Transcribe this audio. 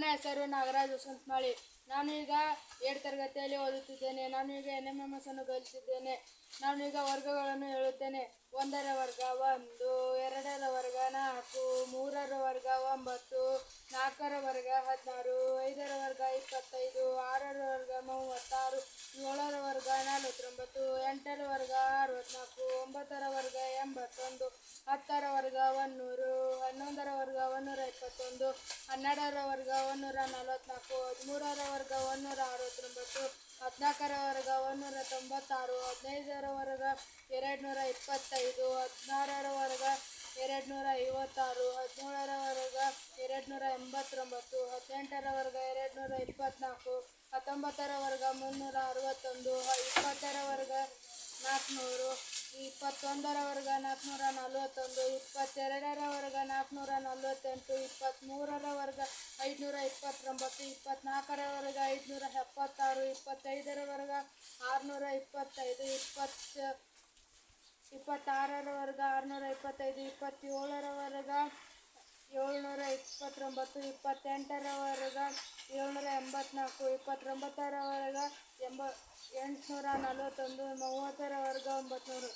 ನನ್ನ ಹೆಸರು ನಾಗರಾಜ್ ವಸಂತಮಾಳಿ. ನಾನು ಈಗ 7ನೇ ತರಗತಿಯಲ್ಲಿ ಓದುತ್ತಿದ್ದೇನೆ. ನಾನು ಈಗ NMMS ಅನ್ನು ಗಳಿಸಿದ್ದೇನೆ. ನಾನು ಈಗ ವರ್ಗಗಳನ್ನು ಹೇಳುತ್ತೇನೆ. 1ರ ವರ್ಗ 1, 2ರ ವರ್ಗ 4, 3ರ ವರ್ಗ 9, 4ರ ವರ್ಗ 16, 5ರ ವರ್ಗ 25, 6ರ ವರ್ಗ 36, 7ರ ವರ್ಗ 49, 8ರ ವರ್ಗ 64, 9ರ ವರ್ಗ 81, 10ರ ವರ್ಗ 100, 11ರ ವರ್ಗ 121, 12ರ ವರ್ಗ 144, 13ರ ವರ್ಗ 169, 14ರ ವರ್ಗ 196, 15ರ ವರ್ಗ 225, 16ರ ವರ್ಗ 256, 17ರ ವರ್ಗ 289, 18ರ ವರ್ಗ 224, 19ರ ವರ್ಗ 361, 20ರ ವರ್ಗ 400, 21ರ ವರ್ಗ 441, 22ರ ವರ್ಗ 448, 23ರ ವರ್ಗ 529, 24ರ ವರ್ಗ 576, 25ರ ವರ್ಗ 625, 26ರ ವರ್ಗ 625, 27ರ ವರ್ಗ 729, 28ರ ವರ್ಗ 784, 29ರ ವರ್ಗ 841, 30ರ ವರ್ಗ 900.